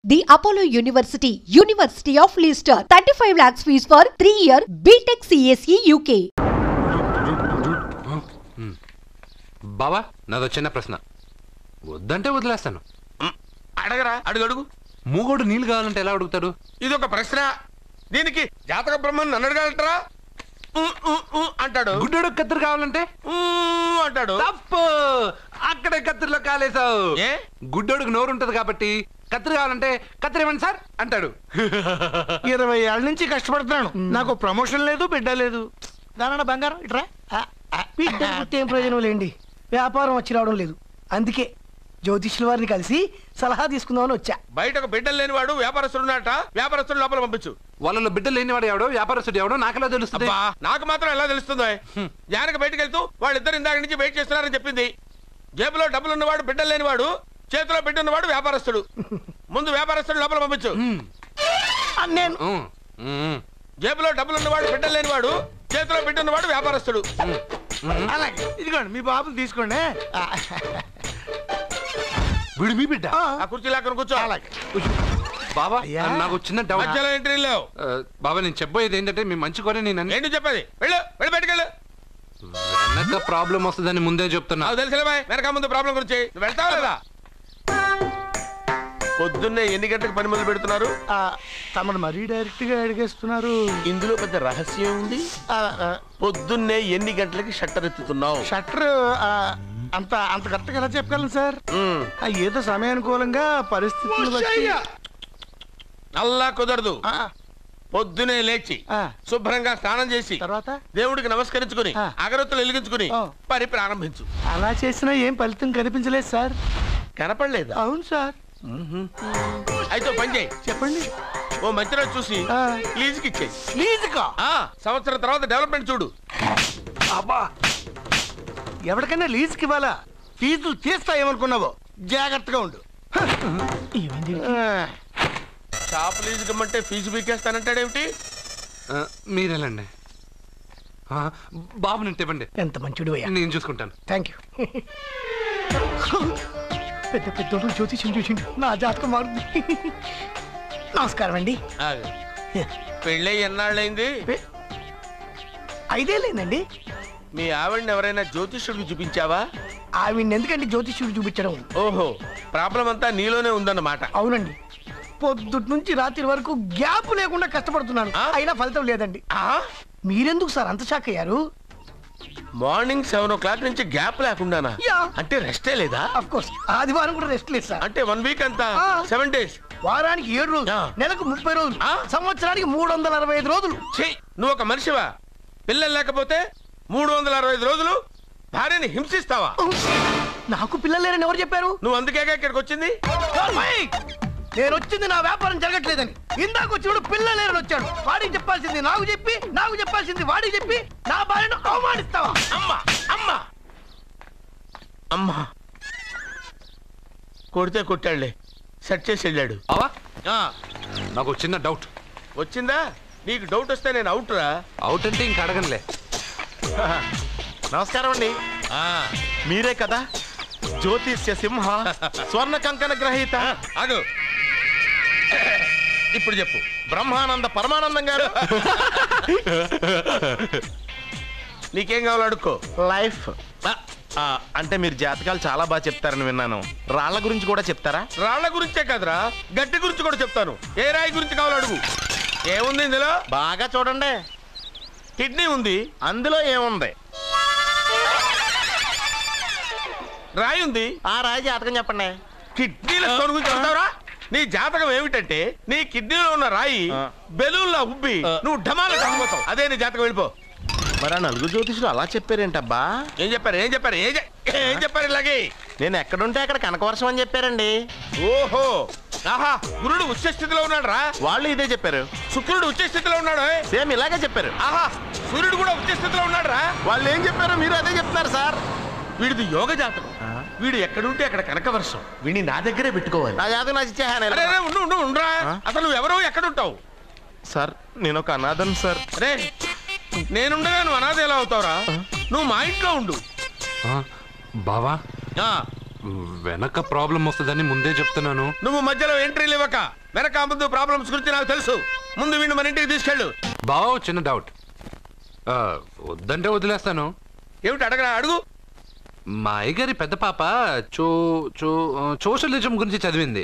The Apollo University, University of Leicester, 35 lakhs fees for 3-year BTech CSE UK. బావా నాదో చిన్న ప్రశ్న వద్దంటే వదిలేస్తాను. అడగరా అడుగు. మూగోడు నీళ్ళు కావాలంటే ఎలా అడుగుతాడు? ఇది ఒక ప్రశ్న. దీనికి జాతక బ్రహ్మను నన్ను అడగలటరా? అంటాడు. గుడ్డోడు కత్తిరి కావాలంటే అంటాడు. తప్పు, అక్కడే కత్తిరిలో కాలేసావు. ఏ గుడ్డోడికి నోరు ఉంటది కాబట్టి కత్తిరి కావాలంటే కత్తిరి ఇవ్వండి సార్ అంటాడు. 20 ఏళ్ళ నుంచి కష్టపడుతున్నాను, నాకు ప్రమోషన్ లేదు, బిడ్డ లేదు. దానన్న బంగారం ఇట్రా. బిడ్డ ఏం ప్రయోజనం లేండి, వ్యాపారం వచ్చి రావడం లేదు. అందుకే జ్యోతిష్యుల వారిని కలిసి సలహా తీసుకుందామని వచ్చా. బయటకు బిడ్డలు లేనివాడు వ్యాపారస్తుడు ఉన్నట. వ్యాపారస్తుడు లోపల పంపించు. వాళ్ళలో బిడ్డలు లేనివాడు ఎవడో వ్యాపారస్తుడు ఎవడో నాకెలా తెలుస్తుంది? నాకు మాత్రం ఎలా తెలుస్తుందో? జానకి బయటకు వెళ్తూ వాళ్ళిద్దరు ఇందాక నుంచి వెయిట్ చేస్తున్నారని చెప్పింది. జేబులో డబ్బులు ఉన్నవాడు బిడ్డలు లేనివాడు, చేతిలో బిడ్డ ఉన్నవాడు వ్యాపారస్తుడు. ముందు వ్యాపారస్తుడు లోపల పంపించు. నేను జేబులో డబ్బులు ఉన్నవాడు బిడ్డలు లేనివాడు, చేతిలో బిడ్డ ఉన్నవాడు వ్యాపారస్తుడు. అలాగే ఇదిగోండి మీ బాబుని తీసుకోండి. వీడు మీ బిడ్డ? ఆ కుర్చీ లాక్కను కూర్చో. అలాగే బాబా నాకు చిన్న డౌట్. మధ్యలో ఎంట్రీ లేవు. బాబా నేను చెప్పబోయేది ఏంటంటే మీ మంచి కోరే నేను ఏంటి చెప్పేది? వెళ్ళు వెళ్ళి బయటకు వెళ్ళు. వెనక ప్రాబ్లం వస్తుందని ముందే చెప్తున్నా. నాకు తెలుసులే బాయ్, వెనక ముందు ప్రాబ్లం గురించి. వెళ్తావా లేదా? పొద్దున్నే ఎన్ని గంటలకు పని మొదలు పెడుతున్నారు? తమను మరీ డైరెక్ట్ గా అడిగేస్తున్నారు. ఇందులో పెద్ద రహస్యం ఉంది. పొద్దున్నే ఎన్ని గంటలకి షట్టర్ ఎత్తుతున్నావు? షట్టర్ అంత అంత కరెక్ట్ గా ఎలా చెప్పగలను సార్? ఏదో సమయానుకూలంగా పరిస్థితులు బట్టి. అల్లా కుదరదు. పొద్దునే లేచి శుభ్రంగా స్నానం చేసి తర్వాత దేవుడికి నమస్కరించుకుని అగరత్తులు వెలిగించుకుని పని ప్రారంభించు. అలా చేసినా ఏం ఫలితం కనిపించలేదు సార్. కనపడలేదు? అవును సార్. అయితే పని చేయి. చెప్పండి. ఓ మంచి రోజు చూసి లీజుకి ఇచ్చేయి. లీజుకా? సంవత్సరం తర్వాత డెవలప్మెంట్ చూడు. అబ్బా, ఎవరికైనా లీజుకి ఇవ్వాలా? ఫీజులు తీస్తాయేమనుకున్నావో, జాగ్రత్తగా ఉండు. షాప్ లీజుకి ఇమ్మంటే ఫీజు పీకేస్తానంటాడేమిటి? మీరేలండి బాబు, నేను ఇవ్వండి. ఎంత మంచిడు, నేను చూసుకుంటాను. Thank you. పెద్ద పెద్దోడు జ్యోతిష్యం చూసిండు, నా జాతకం మారుంది. నమస్కారం అండి. పెళ్ళి ఎన్నాళ్ళైంది? 5 ఏళ్ళైందండి. మీ ఆవిడని ఎవరైనా జ్యోతిష్యుడికి చూపించావా? ఆవిడ ఎందుకండి జ్యోతిష్యుడు చూపించడం? ఓహో, ప్రాబ్లం అంతా నీలోనే ఉందన్నమాట. అవునండి, పొద్దుటి నుంచి రాత్రి వరకు గ్యాప్ లేకుండా కష్టపడుతున్నాను, అయినా ఫలితం లేదండి. మీరెందుకు సార్ అంత షాక్ అయ్యారు? మార్నింగ్ 7 o'clock నుంచి గ్యాప్ లేకుండానా? అంటే రెస్టే లేదా? ఆఫ్ కోర్స్, ఆదివారం కూడా రెస్ట్ లేదు సార్. అంటే 1 వీక్ అంతా 7 days. వారానికి 7 రోజులు, నెలకు 30 రోజులు, సంవత్సరానికి 365 రోజులు. నువ్వు ఒక మనిషివా? పిల్లలు లేకపోతే 365 రోజులు భార్యని హింసిస్తావా? నాకు పిల్లలు లేరని ఎవరు చెప్పారు? నువ్వు అందుకేగా ఇక్కడికి వచ్చింది. నేను వచ్చింది నా వ్యాపారం జరగట్లేదని. ఇందాక వచ్చినప్పుడు పిల్లలు లేరని వచ్చాడు. వాడికి చెప్పాల్సింది నాకు చెప్పి, నాకు చెప్పాల్సింది వాడికి చెప్పి నా భార్యను అవమానిస్తావా? అమ్మా అమ్మా అమ్మా, కొడితే కొట్టాడులే, సెట్ చేసి వెళ్ళాడు. నాకు చిన్న డౌట్ వచ్చిందా? నీకు డౌట్ వస్తే నేను అవుట్ రా. అవుట్ అంటే ఇంక అడగనులే. నమస్కారం అండి. మీరే కదా జ్యోతిష్య సింహ స్వర్ణ కంకణ గ్రహీత? అదు, ఇప్పుడు చెప్పు. బ్రహ్మానంద పరమానందం గారు. నీకేం కావాలో అడుక్కో. లైఫ్ అంటే మీరు జాతకాలు చాలా బాగా చెప్తారని విన్నాను. రాళ్ల గురించి కూడా చెప్తారా? రాళ్ల గురించే కదరా, గట్టి గురించి కూడా చెప్తాను. ఏ రాయి గురించి కావాలో అడుగు. ఏముంది ఇందులో? బాగా చూడండి. కిడ్నీ ఉంది. అందులో ఏముంది? రాయి ఉంది. ఆ రాయి జాతకం చెప్పండి. కిడ్నీల స్టోన్ గురించి చెప్తావురా? నీ జాతకం ఏమిటంటే నీ కిడ్నీలో ఉన్న రాయి బెలూన్లా ఉబ్బి నువ్వు ఢమాల చచ్చిపోతావు. అదే నీ జాతకం. వెళ్ళిపో. మరి ఆ 4 జ్యోతిషులు అలా చెప్పారేంటబ్బా? ఏం చెప్పారు? ఏం చెప్పారు? ఏం చెప్పారు? ఇలాగే నేను ఎక్కడుంటే అక్కడ కనకవర్షం అని చెప్పారండి. ఓహో, ఆహా, గురుడు ఉచ్చ స్థితిలో ఉన్నాడు రా. వాళ్ళు ఇదే చెప్పారు. శుక్రుడు ఉచ్చ స్థితిలో ఉన్నాడు. సేమ్ ఇలాగే చెప్పారు. ఆహా, సూర్యుడు కూడా ఉచ్చ స్థితిలో ఉన్నాడు రా. వాళ్ళు ఏం చెప్పారో మీరు అదే చెప్తున్నారు సార్. వీడిది యోగ జాతకం. వీడు ఎక్కడుంటే అక్కడ కనకవర్షం. వీడిని నా దగ్గరే పెట్టుకోవాలి. నా జాతకం నాకు ఇచ్చేహాను. ఉండరా. అసలు నువ్వు ఎవరో ఎక్కడుంటావు? సార్ నేను ఒక అనాథం సార్. రే, నేనుండగా నువ్వు అనాథ ఎలా అవుతావురా? నువ్వు మా ఇంట్లో ఉండు. బావా వెనక ప్రాబ్లం వస్తుందని ముందే చెప్తున్నాను. నువ్వు మధ్యలో ఎంట్రీలు ఇవ్వక, వెనక ముందు ప్రాబ్లమ్స్ గురించి నాకు తెలుసు. ముందు వీడిని మన ఇంటికి తీసుకెళ్ళు. బావ చిన్న డౌట్, వద్దంటే వదిలేస్తాను. ఏమిటి అడగరా? అడుగు. మా అయ్యగారి పెద్ద పాప సోషలిజం గురించి చదివింది.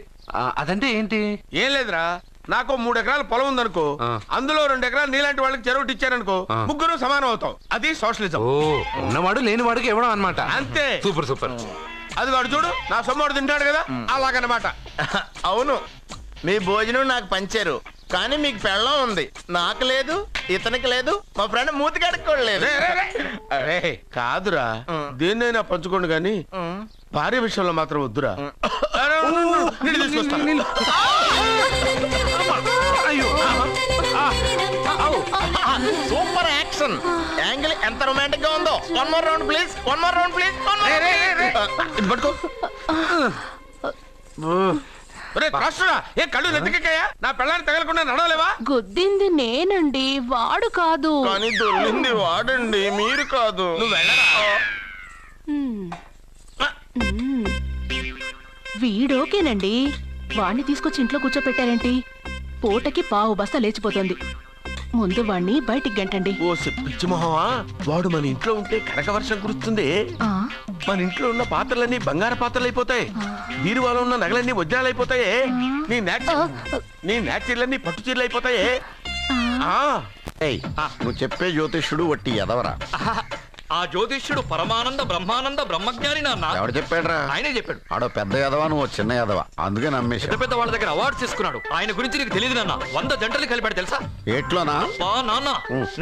అదంటే ఏంటి? ఏం లేదురా, నాకు 3 ఎకరాల పొలం ఉందనుకో, అందులో 2 ఎకరాలు నీలాంటి వాళ్ళకి చెరువు ఇచ్చారనుకో, ముగ్గురు సమానం అవుతాం. అది సోషలిజం. ఓ, ఉన్నవాడు లేని వాడికి ఇవ్వడం అన్నమాట. అంతే. Super super. అది వాడు చూడు, నా సొమ్మడు తింటాడు కదా, అలాగనమాట. అవును, మీ భోజనం నాకు పంచారు, కానీ మీకు పెళ్ళం ఉంది, నాకు లేదు, ఇతనికి లేదు, మా ఫ్రెండ్ మూతి కడుక్కోలేదు. కాదురా, దేన్నైనా పంచుకోండి కానీ భార్య విషయంలో మాత్రం వద్దురా. సూపర్ యాక్షన్ యాంగిల్ ఎంత రొమాంటిక్ గా ఉందో. 1 more round please, 1 more round please. పట్టుకో. ఏ కళ్ళు నెత్తికెక్కాయా? నా పెళ్ళాన్ని తగలకుండా నడవలేవా? గుద్దింది నేనండి, వాడు కాదు. కానీ దొల్లింది వాడండి, మీరు కాదు. నువ్వు వెళ్ళరా? వీడోకేనండి, వాణ్ణి తీసుకొచ్చి ఇంట్లో కూర్చోపెట్టారేంటి? పూటకి పావు బస్తా లేచిపోతుంది. ముందు వాణ్ణి బయటికి గంటండి. ఓ పిచ్చి మొహమా, వాడు మన ఇంట్లో ఉంటే కనక వర్షం కురుస్తుంది. మన ఇంట్లో ఉన్న పాత్రలన్నీ బంగారు పాత్రలు అయిపోతాయి, బీరువాలో ఉన్న నగలన్నీ వజ్రాలు అయిపోతాయి, నీ నాచీర్లన్నీ పట్టు చీరలు అయిపోతాయి. నువ్వు చెప్పే జ్యోతిష్యుడు వట్టి ఎదవరా? ఆ జ్యోతిష్యుడు పరమానంద బ్రహ్మానంద బ్రహ్మజ్ఞాని నాన్న. ఎవడు చెప్పాడురా? ఆయనే చెప్పాడు. ఆడో పెద్ద ఎదవా, నువ్వు చిన్న ఎదవా, అందుకే నమ్మేసి. పెద్ద పెద్ద వాళ్ళ దగ్గర అవార్డ్స్ తీసుకున్నాడు. ఆయన గురించి నీకు తెలియదు నాన్న. 100 జంటలు కలిపాడు తెలుసా? ఏట్లోనా? నాన్న,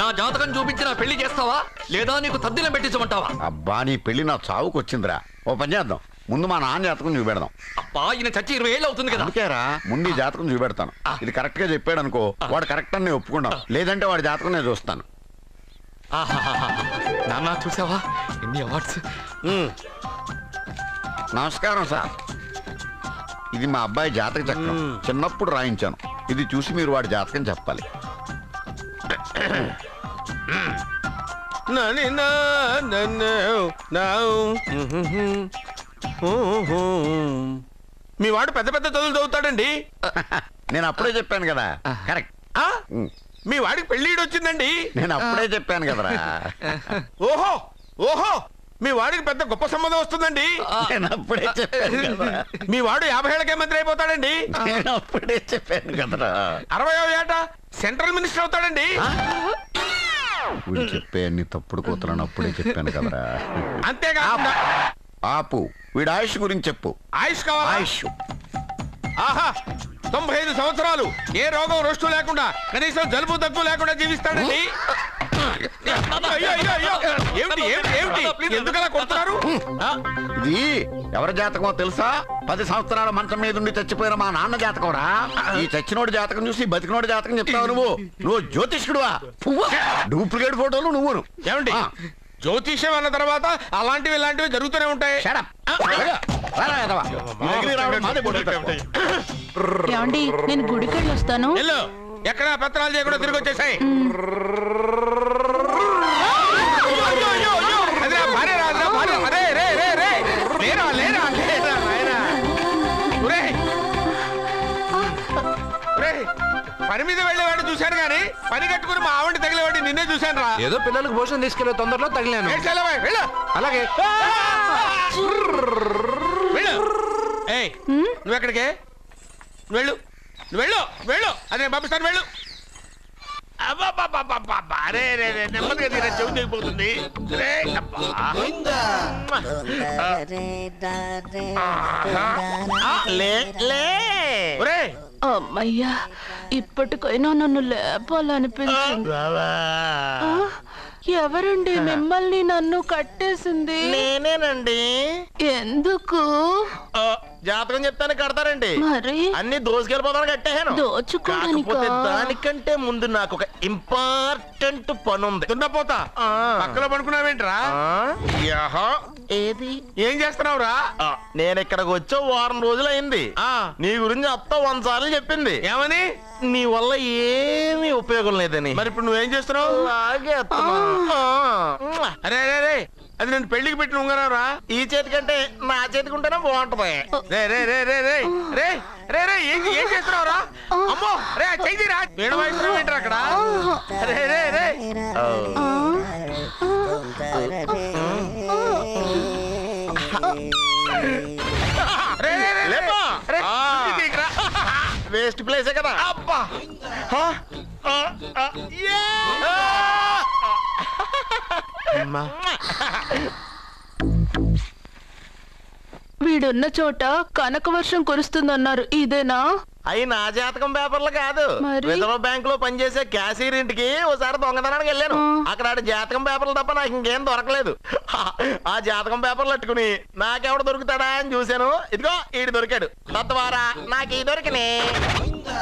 నా జాతకం చూపించి నా పెళ్లి చేస్తావా లేదా నీకు తద్దిలం పెట్టించమంటావా? అబ్బా, నీ పెళ్లి నా చావుకు వచ్చిందిరా. ఓ పని చేద్దాం, ముందు మా నాన్న జాతకం చూపెడదాం. అబ్బా, ఈయన చచ్చి 20 ఏళ్ళు అవుతుంది కదా. అందుకేరా ముందు ఈ జాతకం చూపెడతాను. ఇది కరెక్ట్ గా చెప్పాడు అనుకో, వాడు కరెక్ట్ అని ఒప్పుకుంటాం, లేదంటే వాడి జాతకం నేను చూస్తాను. నాన్న చూసావా ఎన్ని అవార్డ్స్? నమస్కారం సార్, ఇది మా అబ్బాయి జాతక చక్రం, చిన్నప్పుడు రాయించాను. ఇది చూసి మీరు వాడి జాతకం చెప్పాలి. మీ వాడు పెద్ద పెద్ద చదువులు చదువుతాడండి. నేను అప్పుడే చెప్పాను కదా. కరెక్ట్. మీ వాడికి పెళ్ళిడు వచ్చిందండి. నేను అప్పుడే చెప్పాను కదరా. ఓహో ఓహో, మీ వాడికి పెద్ద గొప్ప సంబంధం వస్తుందండి. నేను అప్పుడే చెప్పాను కదా. మీ వాడు 50 ఏళ్ళకే మంత్రి అయిపోతాడండి. నేను అప్పుడే చెప్పాను కదరా. 60వ ఏట సెంట్రల్ మినిస్టర్ అవుతాడండి. వీడు చెప్పే అన్ని తప్పుడు కూతురని అప్పుడే చెప్పాను కదరా. అంతేగా. ఆపు, వీడి ఆయుష్ గురించి చెప్పు. ఆయుష్ కావాలా? ఆయుష్ ఆహా, 95 సంవత్సరాలు ఏ రోగం రొస్టు లేకుండా, కనీసం జలుబు దగ్గు లేకుండా జీవిస్తాడండి. ఏమిటి ఏమిటి ఏమిటి, ఎందుకలా కొడుతున్నారు? ఇది ఎవరి జాతకమో తెలుసా? 10 సంవత్సరాల మంచం మీద ఉండి చచ్చిపోయిన మా నాన్న జాతకం రా. ఈ చచ్చినోడి జాతకం చూసి బతికినోడి జాతకం చెప్తావు నువ్వు జ్యోతిష్కుడువా? డూప్లికేట్ ఫోటోలు నువ్వును. ఏమండి, జ్యోతిష్యం అన్న తర్వాత అలాంటివి ఇలాంటివి జరుగుతూనే ఉంటాయి. ఏమండి, నేను గుడికెళ్ళి వస్తాను. ఎక్కడ పత్రాలు చేయకుండా తిరిగి వచ్చేసాయి. పని మీద వెళ్ళేవాడిని చూశాను కానీ పని కట్టుకుని మా ఆవిడ తగిలేవాడిని నిన్నే చూశాను రా. ఏదో పిల్లలకు భోజనం తీసుకెళ్లే తొందరలో తగిలాను. అలాగే నువ్వు ఎక్కడికే? వెళ్ళు వెళ్ళు వెళ్ళు, అదే పంపిస్తాను, వెళ్ళు. అరే నెమ్మదిగా తీరా, చెవి తెగిపోతుంది. అమ్మయ్యా, ఇప్పటికైనా నన్ను లేపాలనిపించింది. ఎవరండి మిమ్మల్ని నన్ను కట్టేసింది? నేనేనండి. ఎందుకు? జాతకం చెప్తాను కడతారండి. మరి అన్ని దోసుకెళ్ళిపోతాను కట్టేహాను. దోచుకోవడానికా? దానికంటే ముందు నాకు ఒక ఇంపార్టెంట్ పని ఉంది. దున్నపోతా పక్కలో పడుకున్నావేంట్రా? ఏది? ఏం చేస్తున్నావురా? నేను ఇక్కడికి వచ్చి 1 వారం రోజులు అయింది. నీ గురించి అత్త 100 సార్లు చెప్పింది. ఏమని? నీ వల్ల ఏమీ ఉపయోగం లేదని. మరి ఇప్పుడు నువ్వేం చేస్తున్నావు? అలాగే అరే అరే అది నేను పెళ్లికి పెట్టిన ఉంగరారా. ఈ చేతి కంటే నా చేతికి ఉంటేనే బాగుంటది. రే రే రే రే రే రే రే రే ఏం చేస్తున్నావురా? అమ్మో రే చెయ్యిరా. వీణ వయసు ఏంటారు అక్కడ? రే రే రే వేస్ట్ ప్లేసే కదా. అబ్బా వీడున్న చోట కనక వర్షం కురుస్తుందన్నారు, ఇదేనా? అయి నా జాతకం పేపర్లు కాదు. మరి? రిజర్వ్ బ్యాంక్ లో పనిచేసే క్యాషియర్ ఇంటికి ఒకసారి దొంగతనానికి వెళ్ళాను. అక్కడ ఆడి జాతకం పేపర్లు తప్ప నాకు ఇంకేం దొరకలేదు. ఆ జాతకం పేపర్లు పట్టుకుని నాకెవడు దొరుకుతాడా అని చూశాను. ఇదిగో ఈడు దొరికాడు. తత్వారా నాకు ఈ దొరికినే.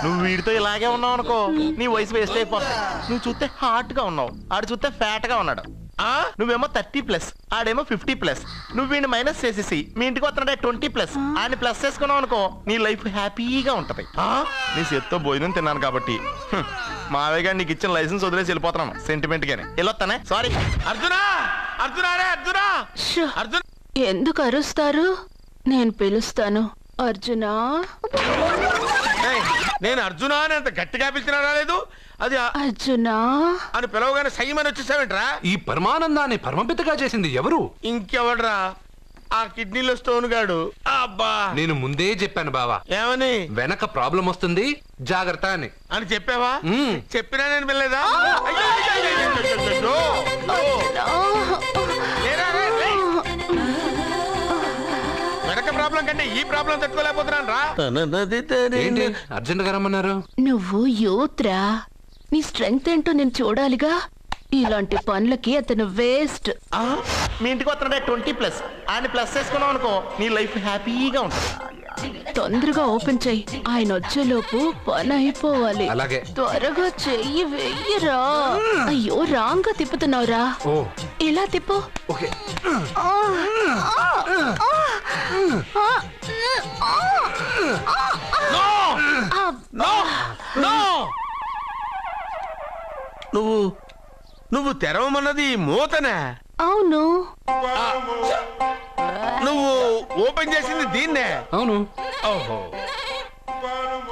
నువ్వు వీడితో ఇలాగే ఉన్నావు అనుకో, నీ వయసు వేస్ట్ అయిపోతుంది. నువ్వు చూస్తే హాట్ గా ఉన్నావు, ఆడు చూస్తే ఫ్యాట్ గా ఉన్నాడు. నువ్వేమో 30+, ఆడేమో 50+. నువ్వు వీడిని మైనస్ చేసేసి మీ ఇంటికి వస్తున్నాడే 20+, ఆయన ప్లస్ చేసుకున్నావు అనుకో, నీ లైఫ్ హ్యాపీగా ఉంటది. నీ చేత్తో భోజనం తిన్నాను కాబట్టి మావయ్య గారు నీకు ఇచ్చిన లైసెన్స్ వదిలేసి వెళ్ళిపోతున్నాను సెంటిమెంట్ గానే. వెళ్ళొస్తానే. సారీ. అర్జునా అర్జునా రే అర్జునా షో, అర్జున్. ఎందుకు అరుస్తారు? నేను పిలుస్తాను. అర్జునా. నేను అర్జునా అని అంత గట్టిగా పిలిచినా రాలేదు. అది అర్జునా అని పిలవగానే సైమని వచ్చేసావేంట్రా? ఈ పరమానందాన్ని పరమపితగా చేసింది ఎవరు? ఇంకెవడ్రా? ఆ కిడ్నీలో స్టోన్ గాడు. అబ్బా నేను ముందే చెప్పాను బావా, ఏమని? వెనక ప్రాబ్లం వస్తుంది, జాగ్రత్త అని. అని చెప్పావా? చెప్పినా నేను వెళ్ళలేదా? వెనక ప్రాబ్లం కంటే ఈ ప్రాబ్లం తట్టుకోలేకపోతున్నాను రా. ఏంటి అర్జెంట్ గా రమ్మన్నారు? నువ్వు యూత్రా, నీ స్ట్రెంగ్త్ ఏంటో నేను చూడాలిగా. ఇలాంటి పనులకి అతను వేస్ట్. మీ ఇంటికి వస్తున్నాడే 20+, ఆయన ప్లస్ చేసుకున్నావు అనుకో, నీ లైఫ్ హ్యాపీగా ఉంటుంది. తొందరగా ఓపెన్ చెయ్యి, ఆయన వచ్చేలోపు పని అయిపోవాలి. అలాగే. త్వరగా చెయ్యి వెయ్యరా. అయ్యో రాంగ్ గా తిప్పుతున్నావురా. ఓ ఇలా తిప్పు. ఓకే. నువ్వు తెరవమన్నది మూతనే. అవును. నువ్వు ఓపెన్ చేసింది దీన్నే. అవును. ఓహో,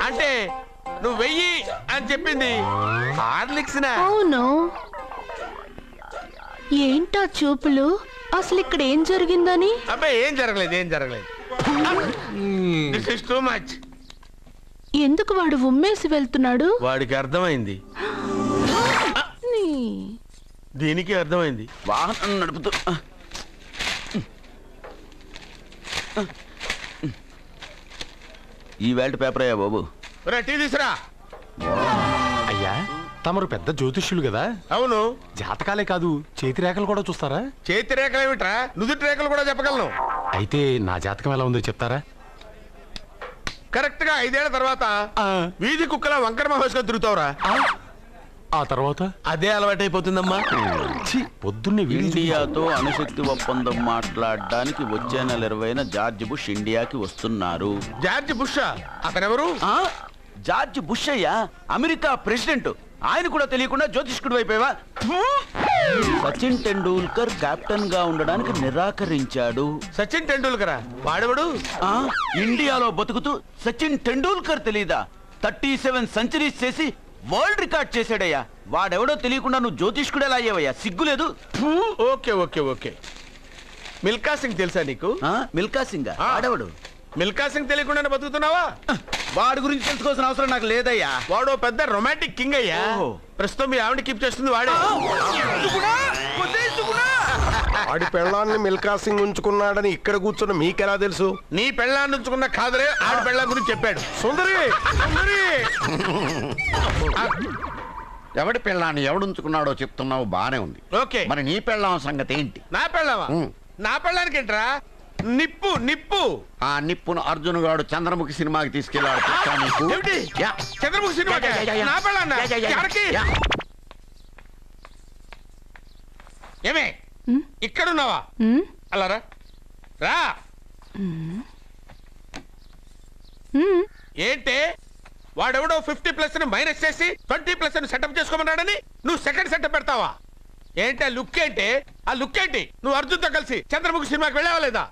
అంటే నువ్వు వెయ్యి అని చెప్పింది హార్లిక్స్. అవును. ఏంటా చూపులు? అసలు ఇక్కడ ఏం జరిగిందని? అబ్బాయి ఏం జరగలేదు. This is too much. ఎందుకు వాడు ఉమ్మేసి వెళ్తున్నాడు? వాడికి అర్థమైంది, దీనికి అర్థమైంది. వాహనం నడుపుతూ ఈ వేల్ట్ పేపర్ అయ్యా బాబు. టీ తీసురా. అయ్యా తమరు పెద్ద జ్యోతిష్యులు కదా. అవును. జాతకాలే కాదు, చేతి రేఖలు కూడా చూస్తారా? చేతి రేఖలు ఏమిట్రా, నుదుటి రేఖలు కూడా చెప్పగలను. అయితే నా జాతకం ఎలా ఉందో చెప్తారా? కరెక్ట్ గా 5 ఏళ్ల తర్వాత వీధి కుక్కల వంకర మహేష్గా తిరుగుతావురా. ఆ తర్వాత అదే అలవాటైపోతుందమ్మా. పొద్దున్నే ఇండియాతో అణుశక్తి ఒప్పందం మాట్లాడడానికి వచ్చే నెల 20న జార్జ్ బుష్ ఇండియాకి వస్తున్నారు. జార్జ్ బుష్ అతనెవరు? జార్జ్ బుష్ అయ్యా, అమెరికా ప్రెసిడెంట్. ఆయన కూడా తెలియకుండా జ్యోతిష్కుడు వైపోయావా? సచిన్ టెండూల్కర్ కెప్టెన్ గా ఉండడానికి నిరాకరించాడు. సచిన్ టెండూల్కరా? వాడెవడు? ఇండియాలో బతుకుతూ సచిన్ టెండూల్కర్ తెలీదా? 37 సెంచరీస్ చేసి వరల్డ్ రికార్డ్ చేశాడయ్యా. వాడెవడో తెలియకుండా నువ్వు జ్యోతిష్కుడు ఎలా అయ్యావయ్యా? సిగ్గులేదు. Okay okay okay. Milkha Singh తెలుసా నీకు? మిల్కా సింగ్ వాడెవడు? మిల్కా సింగ్ తెలియకుండానే బతుకుతున్నావా? వాడి గురించి తెలుసుకోవాల్సిన అవసరం నాకు లేదయ్యా. వాడు పెద్ద రొమాంటిక్ కింగ్ అయ్యా. ప్రస్తుతం మీ ఆవిడ కీప్ చేస్తుంది వాడే. వాడి పెళ్ళాన్ని మిల్కా సింగ్ ఉంచుకున్నాడని ఇక్కడ కూర్చున్న మీకెలా తెలుసు? నీ పెళ్ళాన్ని ఉంచుకున్న కాదరే ఆడి పెళ్ళాం గురించి చెప్పాడు. సుందరి సుందరి. ఎవడి పెళ్ళాన్ని ఎవడుంచుకున్నాడో చెప్తున్నావు, బానే ఉంది. ఓకే, మరి నీ పెళ్ళాం సంగతి ఏంటి? నా పెళ్ళావా? నా పెళ్ళానికి ఏంట్రా? నిప్పు నిప్పు. ఆ నిప్పును అర్జున్ గాడు చంద్రముఖి సినిమాకి తీసుకెళ్ళాడు. చంద్రముఖి సినిమా నా పెళ్ళాన్నా? ఏమే ఇక్కడున్నావా? అలా రా రా. ఏంటే వాడెవడో 50+ మైనస్ చేసి 20+ సెటప్ చేసుకోమన్నాడని నువ్వు సెకండ్ సెటప్ పెడతావా? ఏంటి ఆ లుక్ ఏంటి? ఆ లుక్ ఏంటి? నువ్వు అర్జున్తో కలిసి చంద్రముఖి సినిమాకి వెళ్ళావా లేదా?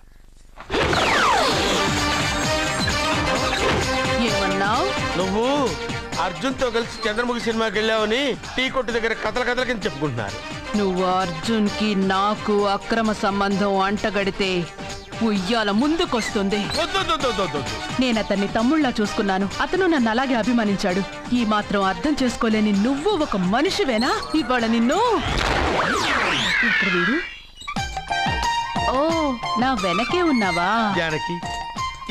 ఏమన్నావు? నువ్వు అర్జున్తో కలిసి చంద్రముఖి సినిమాకి వెళ్ళావని టీ కొట్టు దగ్గర కథల కింద చెప్పుకుంటున్నారు. నువ్వు అర్జున్ కి నాకు అక్రమ సంబంధం అంటగడితే ఉయ్యాల ముందుకొస్తుంది. నేను అతన్ని తమ్ముళ్ళ చూసుకున్నాను. అతను నన్ను అలాగే అభిమానించాడు. ఈ మాత్రం అర్థం చేసుకోలేని నువ్వు ఒక మనిషివేనా? ఇవాళ నిన్ను ఇక్కడ వీడు. ఓ, నా వెనకే ఉన్నావా? జానకి,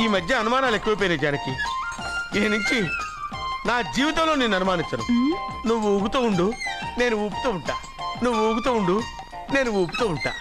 ఈ మధ్య అనుమానాలు ఎక్కువైపోయినాయి జానకి. ఈ నుంచి నా జీవితంలో నేను అనుమానించను. నువ్వు ఊగుతూ ఉండు, నేను ఊపుతూ ఉంటా. నువ్వు ఊగుతూ ఉండు, నేను ఊపుతూ ఉంటా.